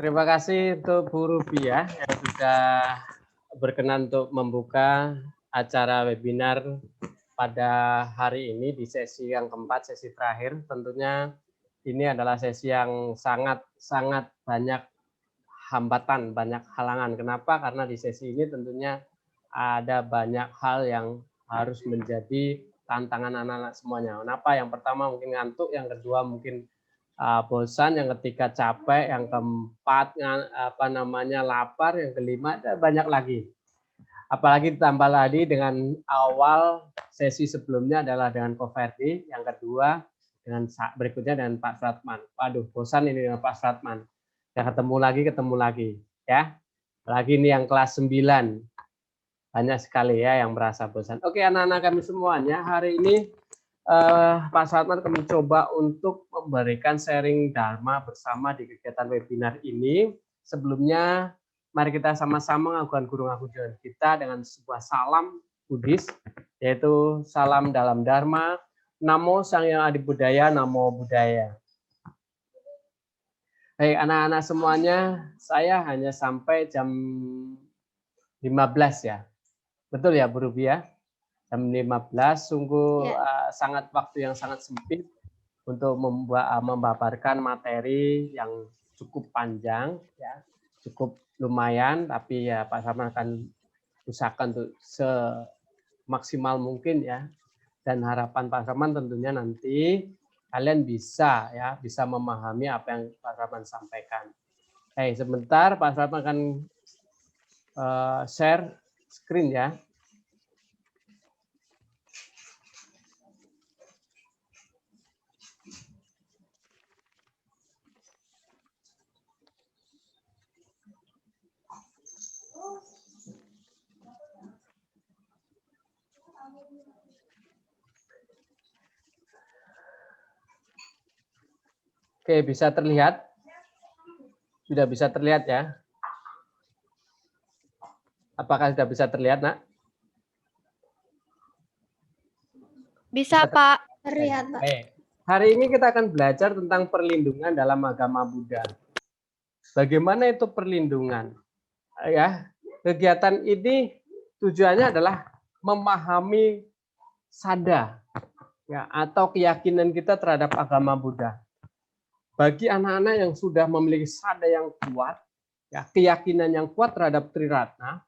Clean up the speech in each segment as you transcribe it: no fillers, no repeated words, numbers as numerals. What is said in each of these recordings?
Terima kasih untuk Bu Ruby ya yang sudah berkenan untuk membuka acara webinar pada hari ini di sesi yang keempat, sesi terakhir. Tentunya ini adalah sesi yang sangat banyak hambatan, banyak halangan. Kenapa? Karena di sesi ini tentunya ada banyak hal yang harus menjadi tantangan anak-anak semuanya. Kenapa? Yang pertama mungkin ngantuk, yang kedua mungkin bosan, yang ketiga capek, yang keempat lapar, yang kelima ada banyak lagi. Apalagi ditambah lagi dengan awal sesi sebelumnya adalah dengan Koverdi, yang kedua dengan berikutnya dengan Pak Suratman. Waduh, bosan ini dengan Pak Suratman. Ya ketemu lagi ya. Lagi ini yang kelas 9. Banyak sekali ya yang merasa bosan. Oke, anak-anak kami semuanya, hari ini Pak Suratman akan mencoba untuk memberikan sharing Dharma bersama di kegiatan webinar ini. Sebelumnya, mari kita sama-sama mengagunkan guru ngagujuan kita dengan sebuah salam Buddhis, yaitu salam dalam Dharma, Namo Sang Hyang Adi Budaya, Namo Buddhaya. Baik, anak-anak semuanya, saya hanya sampai jam 15 ya. Betul ya, Bu Ruby ya? Jam 15, sungguh sangat waktu yang sangat sempit untuk membaparkan materi yang cukup panjang, ya, cukup lumayan, tapi ya Pak Sarman akan usahakan untuk semaksimal mungkin ya. Dan harapan Pak Sarman tentunya nanti kalian bisa memahami apa yang Pak Sarman sampaikan. Sebentar Pak Sarman akan share screen ya. Oke, bisa terlihat? Sudah bisa terlihat ya? Apakah sudah bisa terlihat, Nak? Bisa, Pak. Terlihat, Pak. Hari ini kita akan belajar tentang perlindungan dalam agama Buddha. Bagaimana itu perlindungan? Ya, kegiatan ini tujuannya adalah memahami sada ya, atau keyakinan kita terhadap agama Buddha. Bagi anak-anak yang sudah memiliki sada yang kuat, ya, keyakinan yang kuat terhadap Triratna,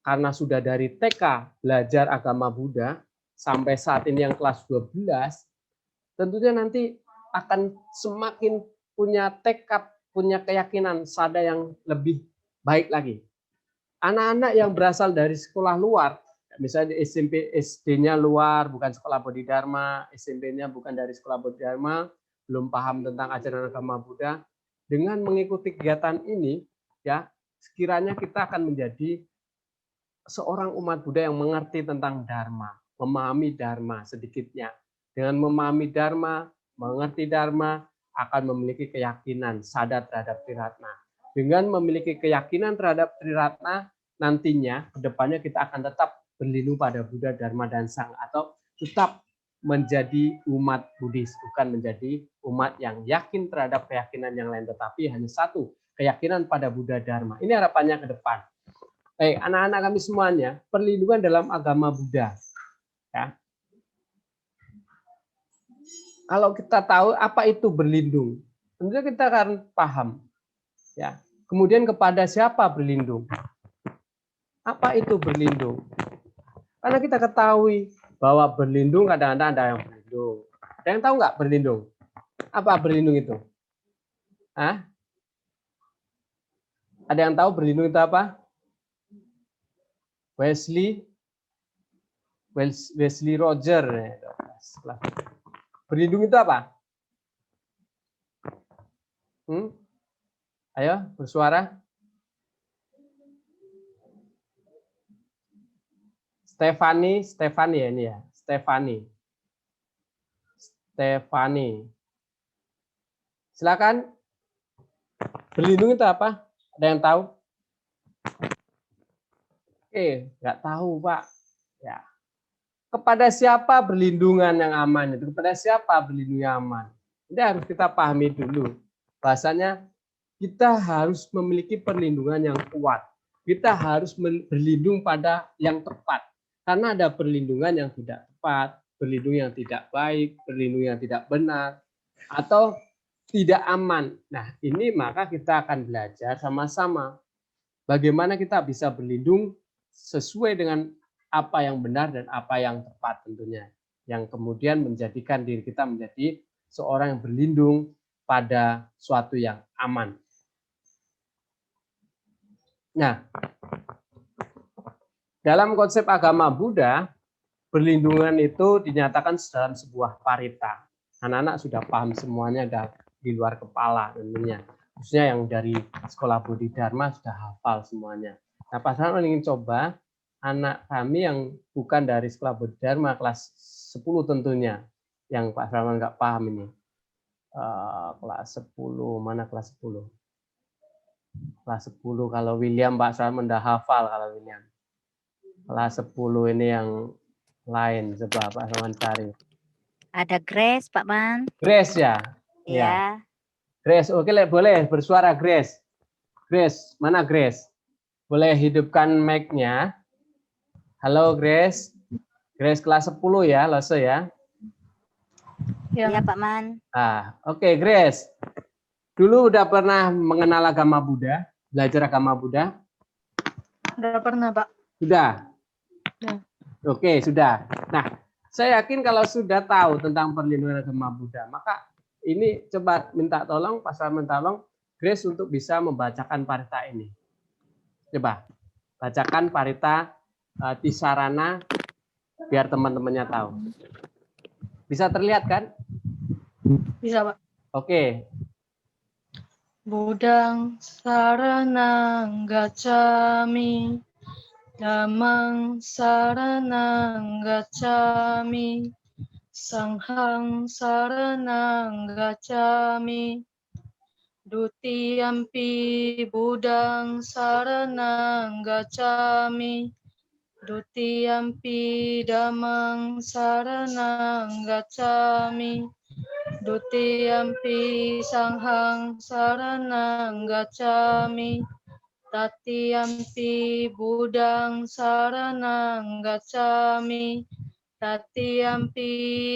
karena sudah dari TK belajar agama Buddha sampai saat ini yang kelas 12, tentunya nanti akan semakin punya tekad, punya keyakinan sada yang lebih baik lagi. Anak-anak yang berasal dari sekolah luar, misalnya SMP SD-nya luar, bukan sekolah Bodhidharma, SMP-nya bukan dari sekolah Bodhidharma, belum paham tentang ajaran agama Buddha, dengan mengikuti kegiatan ini, ya, sekiranya kita akan menjadi seorang umat Buddha yang mengerti tentang Dharma, memahami Dharma sedikitnya. Dengan memahami Dharma, mengerti Dharma, akan memiliki keyakinan sadar terhadap Triratna. Dengan memiliki keyakinan terhadap Triratna, nantinya kedepannya kita akan tetap berlindung pada Buddha, Dharma, dan Sang, atau tetap menjadi umat Buddhis, bukan menjadi umat yang yakin terhadap keyakinan yang lain, tetapi hanya satu, keyakinan pada Buddha, Dharma. Ini harapannya ke depan. Anak-anak kami semuanya, perlindungan dalam agama Buddha. Ya. Kalau kita tahu apa itu berlindung, tentunya kita akan paham. Ya. Kemudian kepada siapa berlindung? Apa itu berlindung? Karena kita ketahui bahwa berlindung kadang-kadang ada yang berlindung. Ada yang tahu nggak berlindung? Apa berlindung itu? Hah? Ada yang tahu berlindung itu apa? Wesley Roger. Berlindung itu apa? Ayo bersuara. Stefani ya ini ya. Stefani. Silakan. Berlindung itu apa? Ada yang tahu? Nggak tahu, Pak. Ya. Kepada siapa berlindungan yang aman itu? Kepada siapa berlindung yang aman? Ini harus kita pahami dulu. Bahasanya kita harus memiliki perlindungan yang kuat. Kita harus berlindung pada yang tepat. Karena ada perlindungan yang tidak tepat, perlindungan yang tidak baik, perlindungan yang tidak benar, atau tidak aman. Nah, ini maka kita akan belajar sama-sama bagaimana kita bisa berlindung sesuai dengan apa yang benar dan apa yang tepat tentunya. Yang kemudian menjadikan diri kita menjadi seorang yang berlindung pada suatu yang aman. Nah, dalam konsep agama Buddha, perlindungan itu dinyatakan dalam sebuah parita. Anak-anak sudah paham semuanya, sudah di luar kepala tentunya. Khususnya yang dari sekolah Bodhidharma sudah hafal semuanya. Nah, Pak Sarman ingin coba anak kami yang bukan dari sekolah Bodhidharma kelas 10 tentunya, yang Pak Sarman nggak paham ini. Kelas 10, mana kelas 10? Kelas 10 kalau William, Pak Sarman udah hafal kalau William. Kelas 10 ini yang lain, coba Pak Sarman cari. Ada Grace, Pak Man. Grace ya? Ya. Grace, oke, boleh bersuara Grace. Grace, mana Grace? Boleh hidupkan mic-nya. Halo Grace. Grace kelas 10 ya, Lose ya? Ya, Pak Man. Oke, Grace. Dulu udah pernah mengenal agama Buddha, belajar agama Buddha? Sudah pernah, Pak. Sudah? Ya. Oke, sudah. Nah, saya yakin kalau sudah tahu tentang perlindungan agama Buddha, maka ini coba minta tolong, Pak Sarman tolong Grace untuk bisa membacakan parita ini. Coba, bacakan parita Tisarana biar teman-temannya tahu. Bisa terlihat kan? Bisa, Pak. Oke. Budang saranang gacami, Dhammang saranang gacami, Sanghang saranang gacami, Dutiyampi budang saranang gacami, Dutiyampi dhammang saranang gacami, Dutiyampi sanghang saranang gacami, Tatiyampi budang saranang gacami, Tatiyampi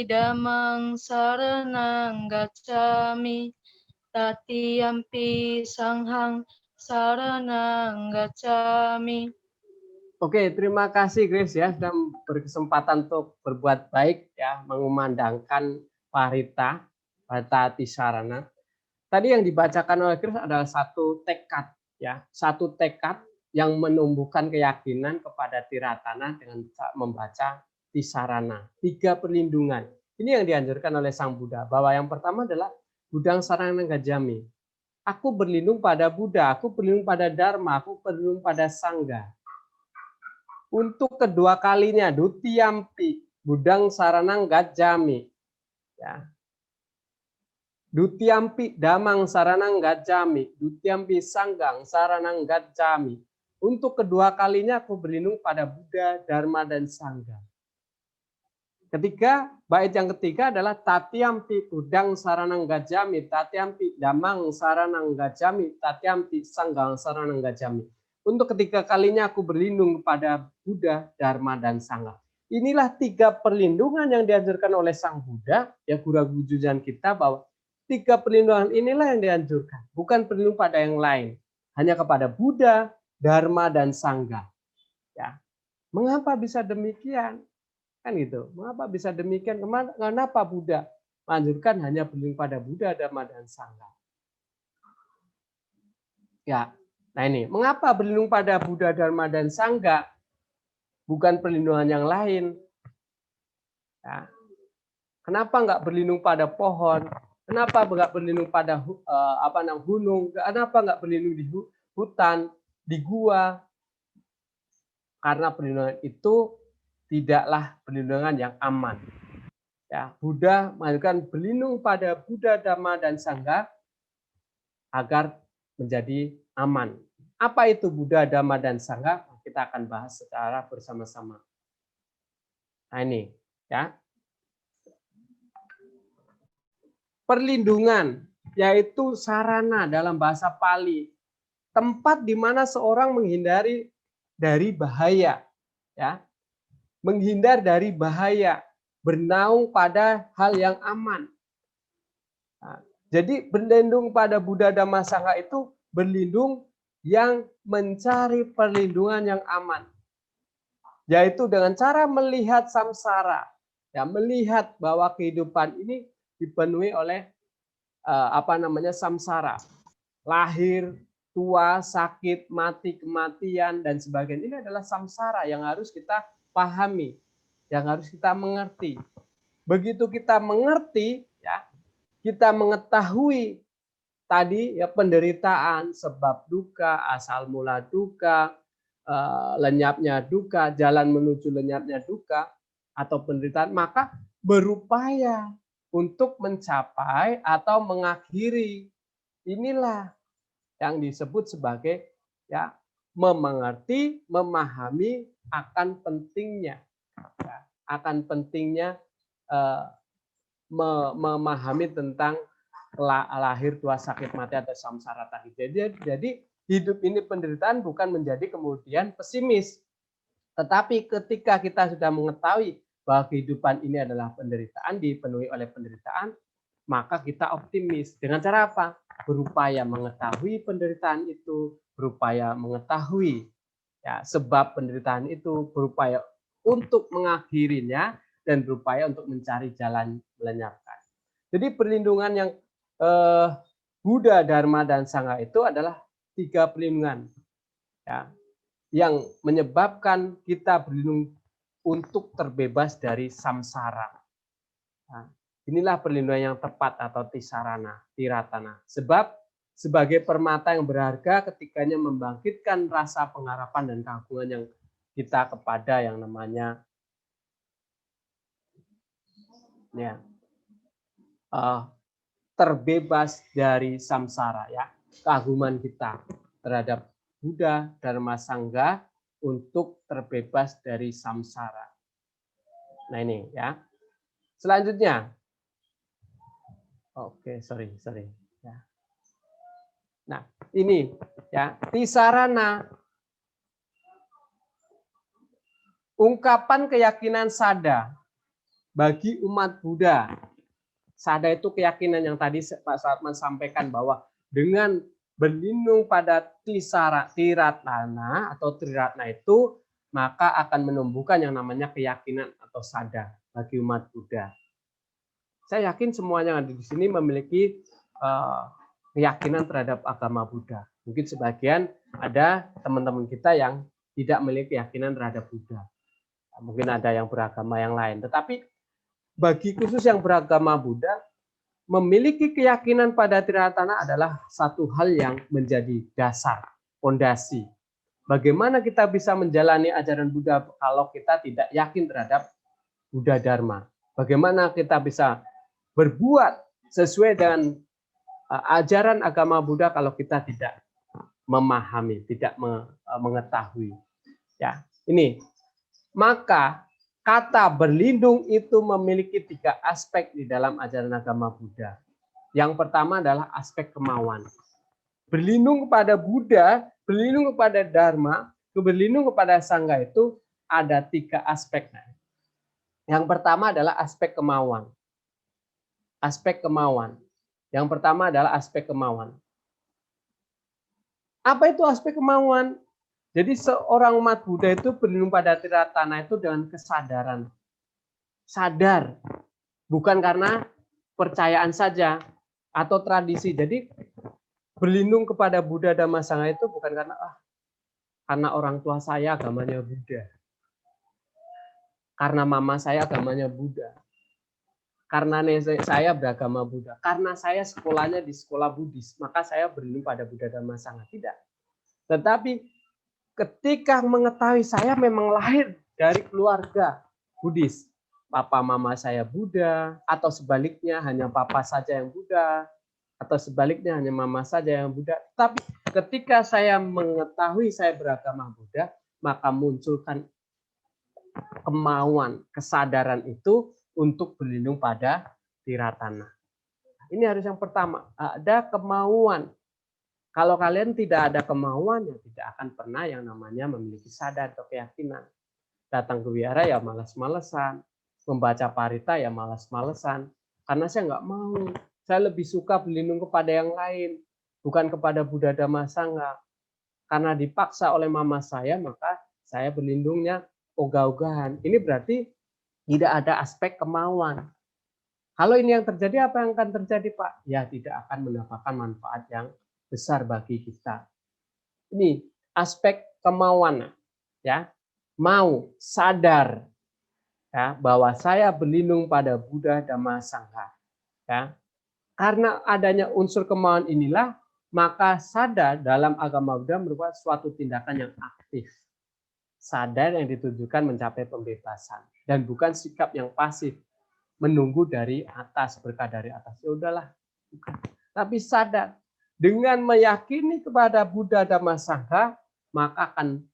dhammang saranang gacami, Tatiyampi sanghang saranang gacami. Oke, terima kasih Grace ya sudah berkesempatan untuk berbuat baik ya, mengumandangkan parita Tisarana. Tadi yang dibacakan oleh Grace adalah satu tekad ya, satu tekad yang menumbuhkan keyakinan kepada Tiratana dengan membaca Tisarana, 3 perlindungan. Ini yang dianjurkan oleh Sang Buddha, bahwa yang pertama adalah Budang Sarana Gajami. Aku berlindung pada Buddha, aku berlindung pada Dharma, aku berlindung pada Sangha. Untuk kedua kalinya, Dutiyampi, Budang Saranang Gajami. Ya. Dutiyampi Dhammang Saranang Gacami, Dutiyampi Sanggang Saranang Gacami. Untuk kedua kalinya aku berlindung pada Buddha, Dharma, dan Sangha. Ketiga, bait yang ketiga adalah Tatiyampi Budang Saranang Gacami, Tatiyampi Dhammang Saranang Gacami, Tatiyampi Sanggang Saranang Gacami. Untuk ketiga kalinya aku berlindung kepada Buddha, Dharma, dan Sangha. Inilah 3 perlindungan yang dianjurkan oleh Sang Buddha, ya guru jujuran kita, bahwa 3 perlindungan inilah yang dianjurkan, bukan perlindung pada yang lain, hanya kepada Buddha, Dharma, dan Sangha. Ya, mengapa bisa demikian? Kan gitu. Mengapa bisa demikian? Kenapa Buddha menganjurkan hanya berlindung pada Buddha, Dharma, dan Sangha? Ya, nah ini, mengapa berlindung pada Buddha, Dharma, dan Sangha, bukan perlindungan yang lain? Ya. Kenapa nggak berlindung pada pohon? Kenapa nggak berlindung pada gunung? Kenapa nggak berlindung di hutan, di gua? Karena perlindungan itu tidaklah perlindungan yang aman. Ya, Buddha menganjurkan berlindung pada Buddha, Dhamma, dan Sangha agar menjadi aman. Apa itu Buddha, Dhamma, dan Sangha? Kita akan bahas secara bersama-sama. Nah ini, ya. Perlindungan yaitu sarana dalam bahasa Pali, tempat di mana seorang menghindari dari bahaya, ya, menghindar dari bahaya, bernaung pada hal yang aman. Nah, jadi berlindung pada Buddha Dhamma Sangha itu berlindung yang mencari perlindungan yang aman, yaitu dengan cara melihat samsara, ya, melihat bahwa kehidupan ini dipenuhi oleh samsara, lahir, tua, sakit, mati, kematian, dan sebagainya. Ini adalah samsara yang harus kita pahami, yang harus kita mengerti. Begitu kita mengerti, ya, kita mengetahui tadi ya penderitaan, sebab duka, asal mula duka, lenyapnya duka, jalan menuju lenyapnya duka atau penderitaan, maka berupaya untuk mencapai atau mengakhiri. Inilah yang disebut sebagai ya memengerti, memahami akan pentingnya, ya, akan pentingnya memahami tentang lahir, tua, sakit, mati atau samsara tadi. Jadi hidup ini penderitaan bukan menjadi kemudian pesimis, tetapi ketika kita sudah mengetahui bahwa kehidupan ini adalah penderitaan, dipenuhi oleh penderitaan, maka kita optimis. Dengan cara apa? Berupaya mengetahui penderitaan itu, berupaya mengetahui ya sebab penderitaan itu, berupaya untuk mengakhirinya, dan berupaya untuk mencari jalan melenyapkan. Jadi perlindungan yang Buddha, Dharma, dan Sangha itu adalah 3 perlindungan, ya, yang menyebabkan kita berlindung untuk terbebas dari samsara. Nah, inilah perlindungan yang tepat atau tisarana, tiratana. Sebab sebagai permata yang berharga ketikanya membangkitkan rasa pengharapan dan keagungan yang kita kepada yang namanya ya, terbebas dari samsara, ya, keagungan kita terhadap Buddha, Dharma, Sangha untuk terbebas dari samsara. Nah ini ya. Selanjutnya, oke, sorry. Ya. Nah ini ya tisarana, ungkapan keyakinan sada bagi umat Buddha. Sada itu keyakinan yang tadi Pak Saatman sampaikan bahwa dengan berlindung pada tiratana atau triratna itu, maka akan menumbuhkan yang namanya keyakinan atau sada bagi umat Buddha. Saya yakin semuanya yang ada di sini memiliki keyakinan terhadap agama Buddha. Mungkin sebagian ada teman-teman kita yang tidak memiliki keyakinan terhadap Buddha. Mungkin ada yang beragama yang lain. Tetapi bagi khusus yang beragama Buddha, memiliki keyakinan pada triratana adalah satu hal yang menjadi dasar, fondasi. Bagaimana kita bisa menjalani ajaran Buddha kalau kita tidak yakin terhadap Buddha Dharma? Bagaimana kita bisa berbuat sesuai dengan ajaran agama Buddha kalau kita tidak memahami, tidak mengetahui? Ya, ini. Maka kata berlindung itu memiliki 3 aspek di dalam ajaran agama Buddha. Yang pertama adalah aspek kemauan. Berlindung kepada Buddha, berlindung kepada Dharma, berlindung kepada Sangha itu ada 3 aspek. Yang pertama adalah aspek kemauan. Aspek kemauan. Yang pertama adalah aspek kemauan. Apa itu aspek kemauan? Jadi seorang umat Buddha itu berlindung pada triratana itu dengan kesadaran. Sadar. Bukan karena percayaan saja atau tradisi. Jadi berlindung kepada Buddha Dhamma Sangha itu bukan karena orang tua saya agamanya Buddha. Karena mama saya agamanya Buddha. Karena nenek saya beragama Buddha. Karena saya sekolahnya di sekolah Buddhis, maka saya berlindung pada Buddha Dhamma Sangha. Tidak. Tetapi ketika mengetahui saya memang lahir dari keluarga Buddhis, papa mama saya Buddha, atau sebaliknya hanya papa saja yang Buddha, atau sebaliknya hanya mama saja yang Buddha. Tapi ketika saya mengetahui saya beragama Buddha, maka munculkan kemauan, kesadaran itu untuk berlindung pada tiratana. Ini harus yang pertama, ada kemauan. Kalau kalian tidak ada kemauan, ya tidak akan pernah yang namanya memiliki sadar atau keyakinan. Datang ke wihara ya malas-malesan, membaca parita ya malas-malesan, karena saya nggak mau. Saya lebih suka berlindung kepada yang lain, bukan kepada Buddha Dhamma Sangha. Karena dipaksa oleh mama saya, maka saya berlindungnya ogah-ogahan. Ini berarti tidak ada aspek kemauan. Kalau ini yang terjadi, apa yang akan terjadi, Pak? Ya tidak akan mendapatkan manfaat yang besar bagi kita. Ini aspek kemauan, ya, mau sadar, ya, bahwa saya berlindung pada Buddha Dhamma Sangha, ya. Karena adanya unsur kemauan inilah, maka sadar dalam agama Buddha merupakan suatu tindakan yang aktif. Sadar yang ditujukan mencapai pembebasan dan bukan sikap yang pasif menunggu dari atas, berkah dari atas. Ya udahlah, bukan. Tapi sadar dengan meyakini kepada Buddha Dhamma Sangha, maka akan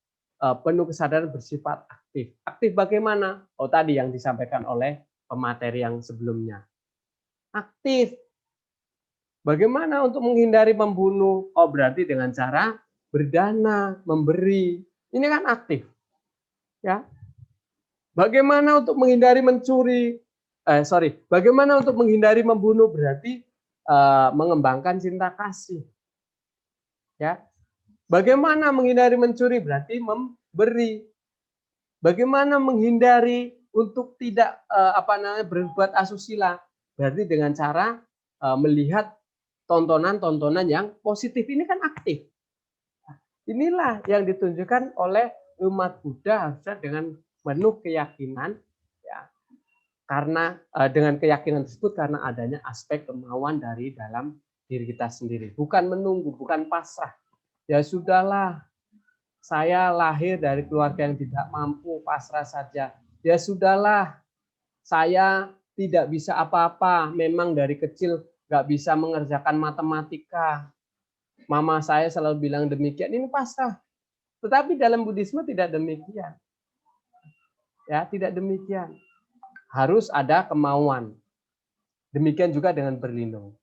penuh kesadaran bersifat aktif. Aktif bagaimana? Oh, tadi yang disampaikan oleh pemateri yang sebelumnya. Aktif. Bagaimana untuk menghindari membunuh? Oh, berarti dengan cara berdana, memberi. Ini kan aktif. Ya. Bagaimana untuk menghindari mencuri? Bagaimana untuk menghindari membunuh? Berarti mengembangkan cinta kasih. Ya. Bagaimana menghindari mencuri? Berarti memberi. Bagaimana menghindari untuk tidak berbuat asusila? Berarti dengan cara melihat tontonan-tontonan yang positif. Ini kan aktif. Inilah yang ditunjukkan oleh umat Buddha harusnya dengan penuh keyakinan, ya. Karena dengan keyakinan tersebut karena adanya aspek kemauan dari dalam diri kita sendiri. Bukan menunggu, bukan pasrah. Ya sudahlah, saya lahir dari keluarga yang tidak mampu, pasrah saja. Ya sudahlah, saya tidak bisa apa-apa. Memang dari kecil nggak bisa mengerjakan matematika. Mama saya selalu bilang demikian. Ini pasrah. Tetapi dalam Buddhisme tidak demikian. Ya, tidak demikian. Harus ada kemauan. Demikian juga dengan berlindung.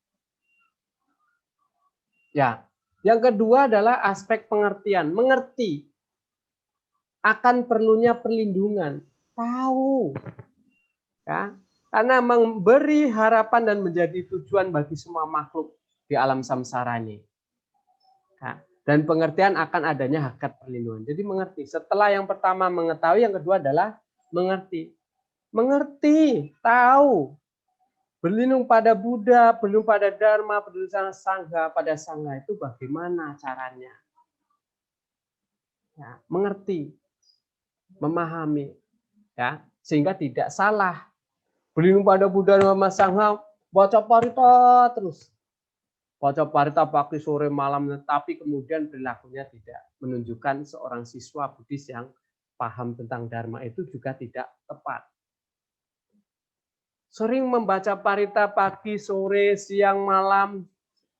Ya, yang kedua adalah aspek pengertian. Mengerti akan perlunya perlindungan. Tahu. Ya, karena memberi harapan dan menjadi tujuan bagi semua makhluk di alam samsara ini. Ya, dan pengertian akan adanya hakikat perlindungan. Jadi mengerti. Setelah yang pertama mengetahui, yang kedua adalah mengerti. Mengerti, tahu. Berlindung pada Buddha, berlindung pada Dharma, berlindung pada Sangha, pada Sangha itu bagaimana caranya? Ya, mengerti, memahami, ya, sehingga tidak salah. Berlindung pada Buddha dan Sangha, baca parita terus. Baca parita pagi, sore, malam, tapi kemudian perilakunya tidak menunjukkan seorang siswa Buddhis yang paham tentang Dharma itu juga tidak tepat. Sering membaca parita pagi, sore, siang, malam,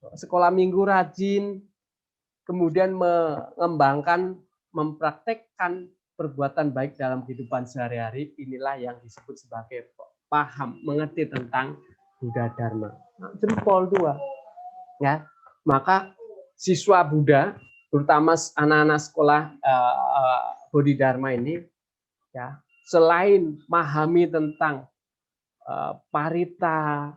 sekolah minggu rajin, kemudian mengembangkan, mempraktekkan perbuatan baik dalam kehidupan sehari-hari, inilah yang disebut sebagai paham, mengerti tentang Buddha Dharma. Jempol 2. Ya, maka siswa Buddha, terutama anak-anak sekolah Bodhidharma ini, ya, selain memahami tentang parita,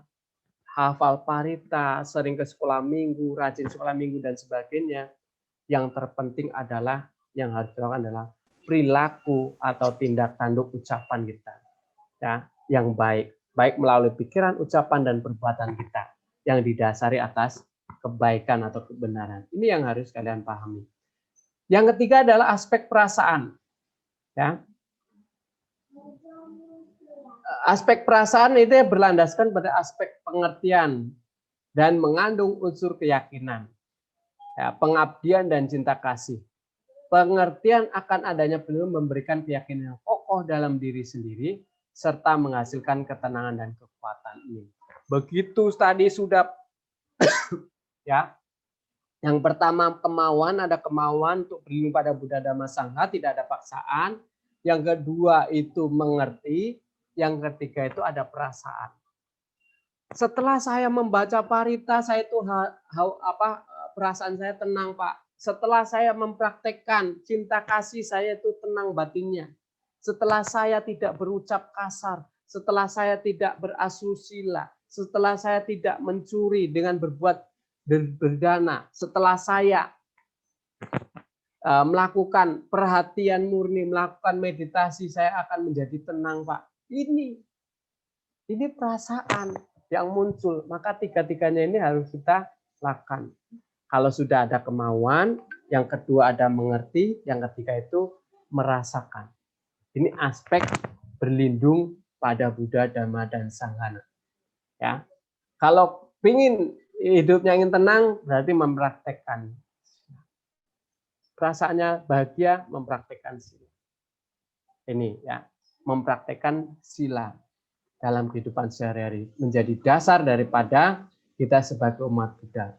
hafal parita, sering ke sekolah minggu, rajin sekolah minggu dan sebagainya, yang terpenting adalah yang harus dilakukan adalah perilaku atau tindak tanduk ucapan kita, ya, yang baik melalui pikiran, ucapan dan perbuatan kita yang didasari atas kebaikan atau kebenaran. Ini yang harus kalian pahami. Yang ketiga adalah aspek perasaan, ya. Aspek perasaan itu berlandaskan pada aspek pengertian dan mengandung unsur keyakinan, ya, pengabdian dan cinta kasih. Pengertian akan adanya perlu memberikan keyakinan yang kokoh dalam diri sendiri serta menghasilkan ketenangan dan kekuatan ini. Begitu tadi sudah ya. Yang pertama kemauan, ada kemauan untuk berlindung pada Buddha Dhamma Sangha, tidak ada paksaan. Yang kedua itu mengerti. Yang ketiga itu ada perasaan. Setelah saya membaca parita, saya itu perasaan saya tenang, Pak. Setelah saya mempraktekkan cinta kasih, saya itu tenang batinnya. Setelah saya tidak berucap kasar, setelah saya tidak berasusila, setelah saya tidak mencuri dengan berbuat berdana, setelah saya melakukan perhatian murni, melakukan meditasi, saya akan menjadi tenang, Pak. Ini perasaan yang muncul, maka tiga-tiganya ini harus kita lakukan. Kalau sudah ada kemauan, yang kedua ada mengerti, yang ketiga itu merasakan. Ini aspek berlindung pada Buddha, Dhamma, dan Sanghana. Ya, kalau ingin hidupnya ingin tenang, berarti mempraktekkan. Perasaannya bahagia, mempraktekkan sila. Ini ya, mempraktekkan sila dalam kehidupan sehari-hari menjadi dasar daripada kita sebagai umat Buddha.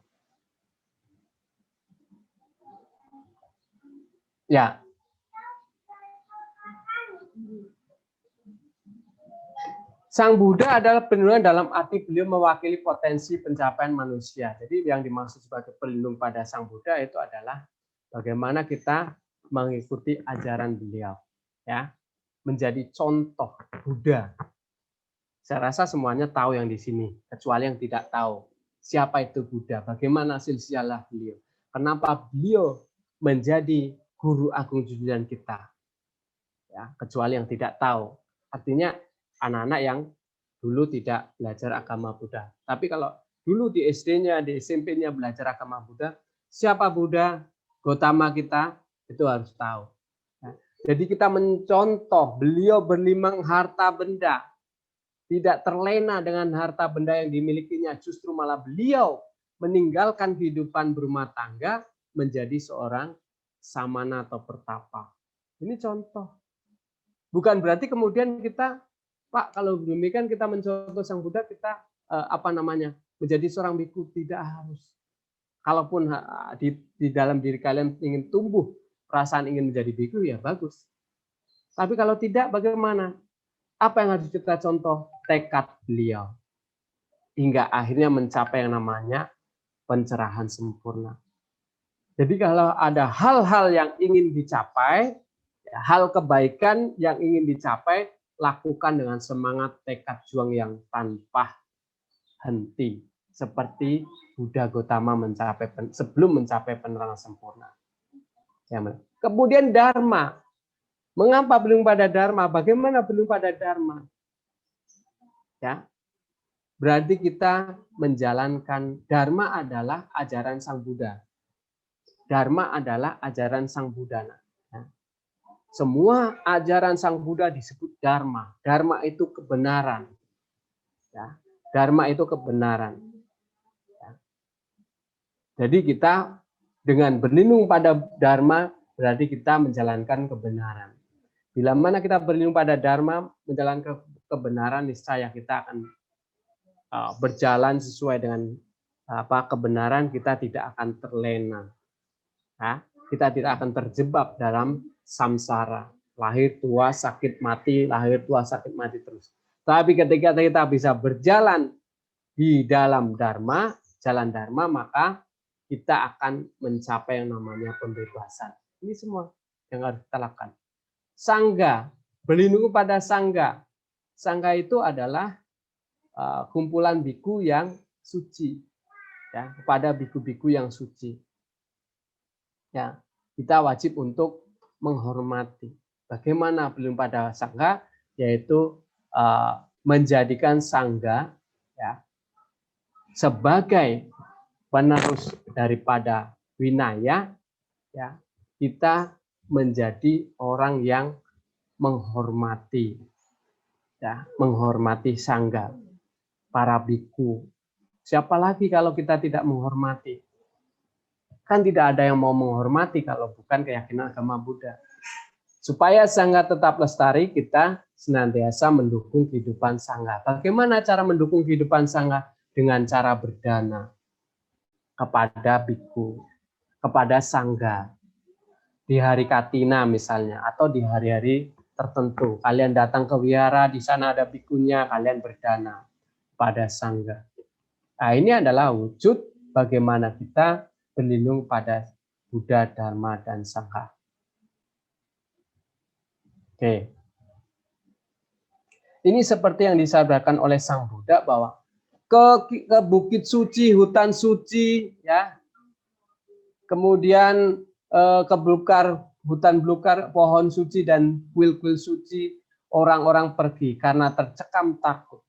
Ya. Sang Buddha adalah pelindung dalam arti beliau mewakili potensi pencapaian manusia. Jadi yang dimaksud sebagai pelindung pada Sang Buddha itu adalah bagaimana kita mengikuti ajaran beliau, ya, menjadi contoh Buddha. Saya rasa semuanya tahu yang di sini, kecuali yang tidak tahu siapa itu Buddha, bagaimana silsilah beliau, kenapa beliau menjadi guru agung junjungan kita. Ya, kecuali yang tidak tahu. Artinya anak-anak yang dulu tidak belajar agama Buddha. Tapi kalau dulu di SD-nya, di SMP-nya belajar agama Buddha, siapa Buddha, Gotama kita, itu harus tahu. Ya. Jadi kita mencontoh beliau berlimang harta benda, tidak terlena dengan harta benda yang dimilikinya, justru malah beliau meninggalkan kehidupan berumah tangga menjadi seorang samana atau pertapa. Ini contoh. Bukan berarti kemudian kita, Pak, kalau demikian kita mencontoh Sang Buddha, kita menjadi seorang biku. Tidak harus. Kalaupun di dalam diri kalian ingin tumbuh perasaan ingin menjadi biku, ya bagus. Tapi kalau tidak, bagaimana? Apa yang harus kita contoh? Tekad beliau. Hingga akhirnya mencapai yang namanya pencerahan sempurna. Jadi kalau ada hal-hal yang ingin dicapai, hal kebaikan yang ingin dicapai, lakukan dengan semangat tekad juang yang tanpa henti. Seperti Buddha Gotama sebelum mencapai penerangan sempurna. Kemudian Dharma. Mengapa belum pada Dharma? Bagaimana belum pada Dharma? Ya, berarti kita menjalankan Dharma adalah ajaran Sang Buddha. Dharma adalah ajaran Sang Buddha. Ya. Semua ajaran Sang Buddha disebut Dharma. Dharma itu kebenaran. Ya. Dharma itu kebenaran. Ya. Jadi kita dengan berlindung pada Dharma berarti kita menjalankan kebenaran. Bila mana kita berlindung pada Dharma, menjalankan kebenaran, niscaya kita akan berjalan sesuai dengan kebenaran, kita tidak akan terlena. Ya, kita tidak akan terjebak dalam samsara. Lahir, tua, sakit, mati, lahir, tua, sakit, mati terus. Tapi ketika kita bisa berjalan di dalam Dharma, jalan Dharma, maka kita akan mencapai yang namanya pembebasan. Ini semua yang harus kita lakukan. Sangga, berlindung pada Sangga. Sangga itu adalah kumpulan biku yang suci. Ya, kepada biku-biku yang suci. Ya, kita wajib untuk menghormati. Bagaimana berlindung pada Sangga? Yaitu menjadikan Sangga ya, sebagai penerus daripada Winaya, ya, kita menjadi orang yang menghormati, ya, menghormati Sangga, para biku. Siapa lagi kalau kita tidak menghormati? Kan tidak ada yang mau menghormati kalau bukan keyakinan agama Buddha. Supaya Sangga tetap lestari, kita senantiasa mendukung kehidupan Sangga. Bagaimana cara mendukung kehidupan Sangga? Dengan cara berdana kepada biku, kepada Sangga. Di hari Katina misalnya, atau di hari-hari tertentu. Kalian datang ke wihara, di sana ada bikunya, kalian berdana. pada sangga. Nah, ini adalah wujud bagaimana kita berlindung pada Buddha, Dharma, dan Sangha. Oke. Ini seperti yang disabdakan oleh Sang Buddha bahwa ke bukit suci, hutan suci, ya, kemudian ke hutan belukar, pohon suci dan kuil-kuil suci, orang-orang pergi karena tercekam takut.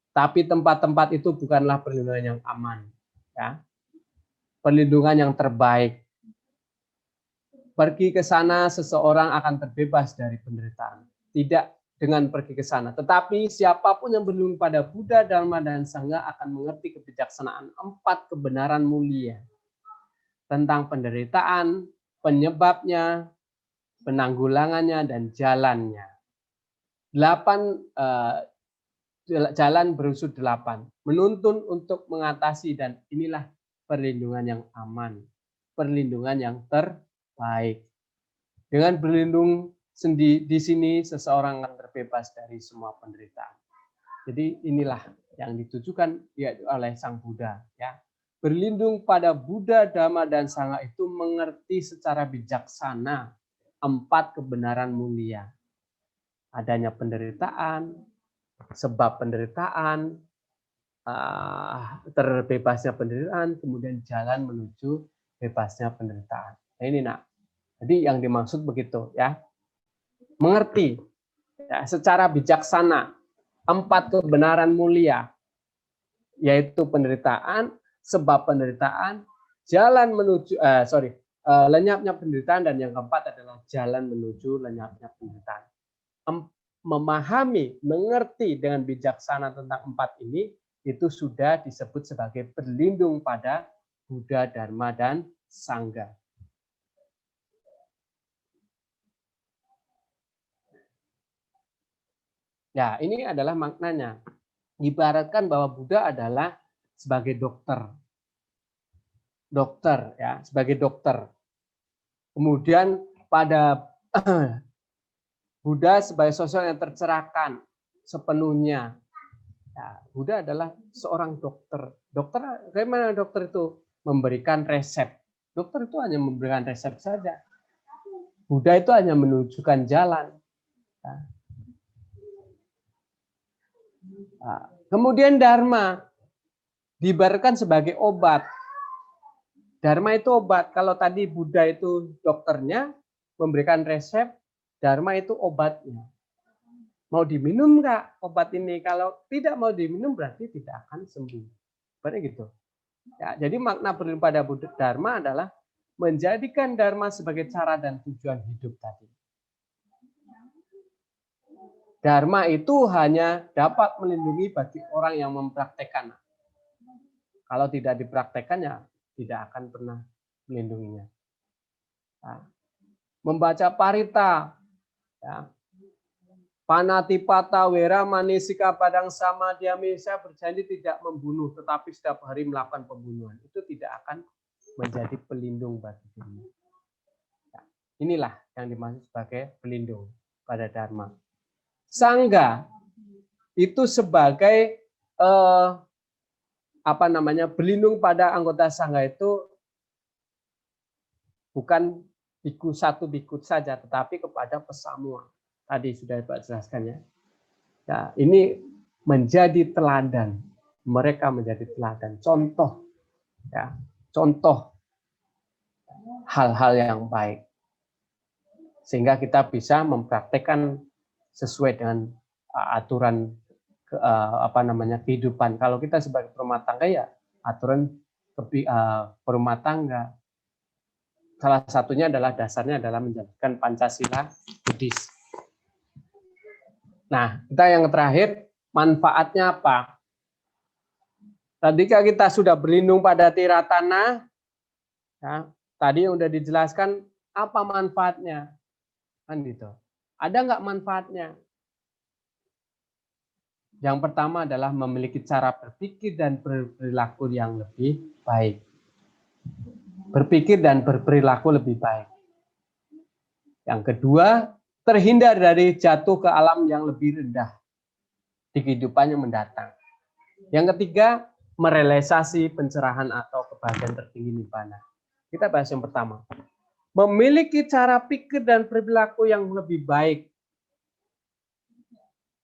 Tapi tempat-tempat itu bukanlah perlindungan yang aman, ya. Perlindungan yang terbaik. Pergi ke sana seseorang akan terbebas dari penderitaan. Tidak dengan pergi ke sana, tetapi siapapun yang berlindung pada Buddha, Dharma, dan Sangha akan mengerti kebijaksanaan 4 kebenaran mulia tentang penderitaan, penyebabnya, penanggulangannya, dan jalannya. 8 jalan berusut 8, menuntun untuk mengatasi, dan inilah perlindungan yang aman, perlindungan yang terbaik. Dengan berlindung di sini seseorang akan terbebas dari semua penderitaan. Jadi inilah yang ditujukan oleh Sang Buddha, ya. Berlindung pada Buddha, Dhamma, dan Sangha itu mengerti secara bijaksana 4 kebenaran mulia. Adanya penderitaan, sebab penderitaan, terbebasnya penderitaan, kemudian jalan menuju bebasnya penderitaan. Nah, ini nak. Jadi yang dimaksud begitu, ya. Mengerti, ya, secara bijaksana 4 kebenaran mulia, yaitu penderitaan, sebab penderitaan, jalan menuju lenyapnya penderitaan, dan yang keempat adalah jalan menuju lenyapnya penderitaan. Memahami, mengerti dengan bijaksana tentang 4 ini, itu sudah disebut sebagai berlindung pada Buddha, Dharma, dan Sangha. Ya, ini adalah maknanya. Ibaratkan bahwa Buddha adalah sebagai dokter. Dokter, ya, sebagai dokter. Kemudian pada Buddha sebagai sosok yang tercerahkan sepenuhnya. Ya, Buddha adalah seorang dokter. Dokter, bagaimana dokter itu? Memberikan resep. Dokter itu hanya memberikan resep saja. Buddha itu hanya menunjukkan jalan. Ya. Nah, kemudian Dharma diibaratkan sebagai obat. Dharma itu obat. Kalau tadi Buddha itu dokternya, memberikan resep, Dharma itu obatnya. Mau diminum nggak obat ini? Kalau tidak mau diminum berarti tidak akan sembuh. Berarti gitu. Ya, jadi makna berlindung pada Buddha Dharma adalah menjadikan Dharma sebagai cara dan tujuan hidup tadi. Dharma itu hanya dapat melindungi bagi orang yang mempraktekkan. Kalau tidak dipraktekkan, ya tidak akan pernah melindunginya. Nah, membaca parita, ya. Panatipata wera manisika padang sama diami, saya berjanji tidak membunuh, tetapi setiap hari melakukan pembunuhan. Itu tidak akan menjadi pelindung bagi dirinya. Ya, inilah yang dimaksud sebagai pelindung pada Dharma. Sangga itu sebagai berlindung pada anggota sangga itu bukan biku satu biku saja, tetapi kepada pesamua. Tadi sudah Pak jelaskan, ya. Ya, ini menjadi teladan. Mereka menjadi teladan, contoh, ya, contoh hal-hal yang baik, sehingga kita bisa mempraktekkan sesuai dengan aturan kehidupan. Kalau kita sebagai perumah tangga, ya aturan perumah tangga salah satunya adalah dasarnya adalah menjalankan Pancasila Buddhis. Nah, kita yang terakhir, manfaatnya apa? Tadi kita sudah berlindung pada tiratana, ya, tadi yang sudah dijelaskan apa manfaatnya, kan gitu. Ada nggak manfaatnya? Yang pertama adalah memiliki cara berpikir dan berperilaku yang lebih baik. Berpikir dan berperilaku lebih baik. Yang kedua, terhindar dari jatuh ke alam yang lebih rendah di kehidupan yang mendatang. Yang ketiga, merealisasi pencerahan atau kebahagiaan tertinggi nibbana. Kita bahas yang pertama. Memiliki cara pikir dan perilaku yang lebih baik.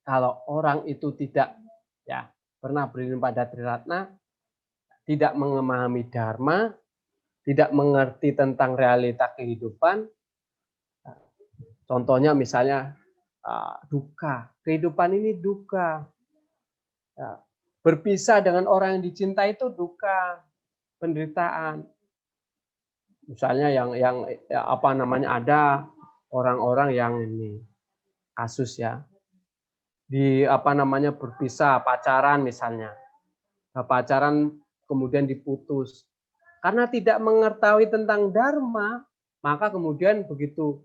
Kalau orang itu tidak pernah berilmu pada Triratna, tidak memahami dharma, tidak mengerti tentang realita kehidupan. Contohnya misalnya duka. Kehidupan ini duka. Berpisah dengan orang yang dicintai itu duka, penderitaan. Misalnya yang ada orang-orang yang ini kasus berpisah pacaran misalnya. Pacaran kemudian diputus. Karena tidak mengetahui tentang dharma, maka kemudian begitu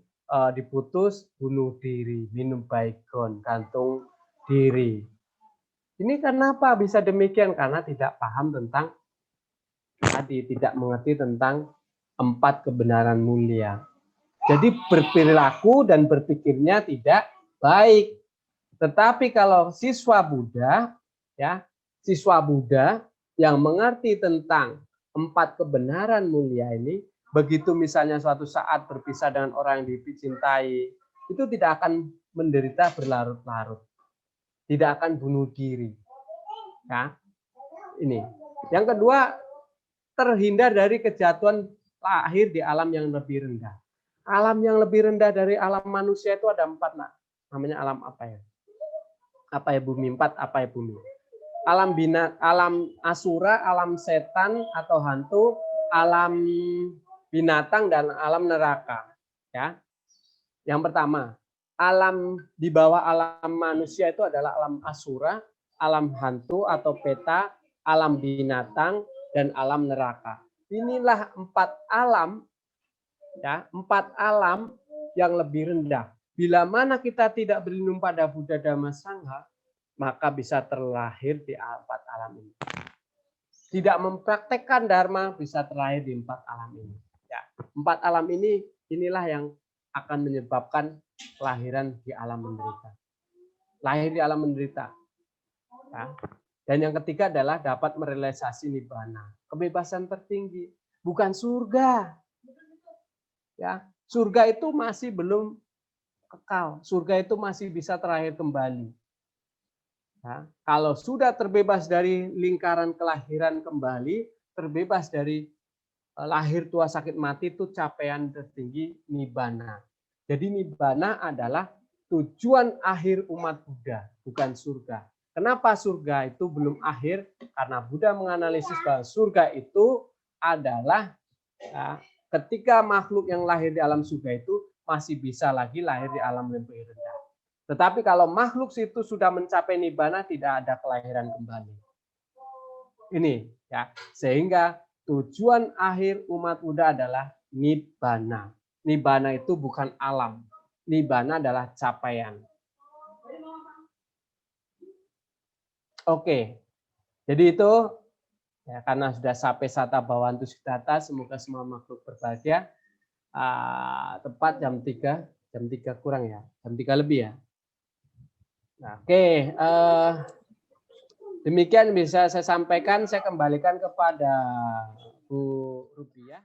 diputus, bunuh diri, minum baygon, gantung diri. Ini kenapa bisa demikian? Karena tidak paham tentang tidak mengerti tentang 4 kebenaran mulia. Jadi berperilaku dan berpikirnya tidak baik. Tetapi kalau siswa Buddha yang mengerti tentang 4 kebenaran mulia ini, begitu misalnya suatu saat berpisah dengan orang yang dicintai, itu tidak akan menderita berlarut-larut. Tidak akan bunuh diri. Ini. Yang kedua, terhindar dari kejatuhan lahir di alam yang lebih rendah. Alam yang lebih rendah dari alam manusia itu ada 4, nak. Namanya alam apa ya? Apa ya bumi? 4 apa ya bumi? Alam asura, alam setan atau hantu, alam binatang dan alam neraka. Yang pertama, alam di bawah alam manusia itu adalah alam asura, alam hantu atau peta, alam binatang, dan alam neraka. Inilah 4 alam, 4 alam yang lebih rendah. Bila mana kita tidak berlindung pada Buddha Dhamma Sangha, maka bisa terlahir di 4 alam ini. Tidak mempraktekkan dharma bisa terlahir di 4 alam ini. 4 alam ini inilah yang akan menyebabkan kelahiran di alam menderita. Lahir di alam menderita. Dan yang ketiga adalah dapat merealisasi nibbana, kebebasan tertinggi, bukan surga. Surga itu masih belum kekal. Surga itu masih bisa terlahir kembali. Kalau sudah terbebas dari lingkaran kelahiran kembali, terbebas dari lahir tua sakit mati, itu capaian tertinggi nibbana. Jadi nibbana adalah tujuan akhir umat Buddha, bukan surga. Kenapa surga itu belum akhir? Karena Buddha menganalisis bahwa surga itu adalah ketika makhluk yang lahir di alam surga itu masih bisa lagi lahir di alam yang lebih rendah. Tetapi kalau makhluk itu sudah mencapai nibbana, tidak ada kelahiran kembali. Ini sehingga tujuan akhir umat Buddha adalah nibbana. Nibbana itu bukan alam. Nibbana adalah capaian. Oke. Jadi itu karena sudah sampai sata bhavantu sukhita, semoga semua makhluk berbahagia. Tepat jam 3 kurang ya. Jam 3 lebih ya. Nah, oke. Demikian bisa saya sampaikan, saya kembalikan kepada Bu Rubiah.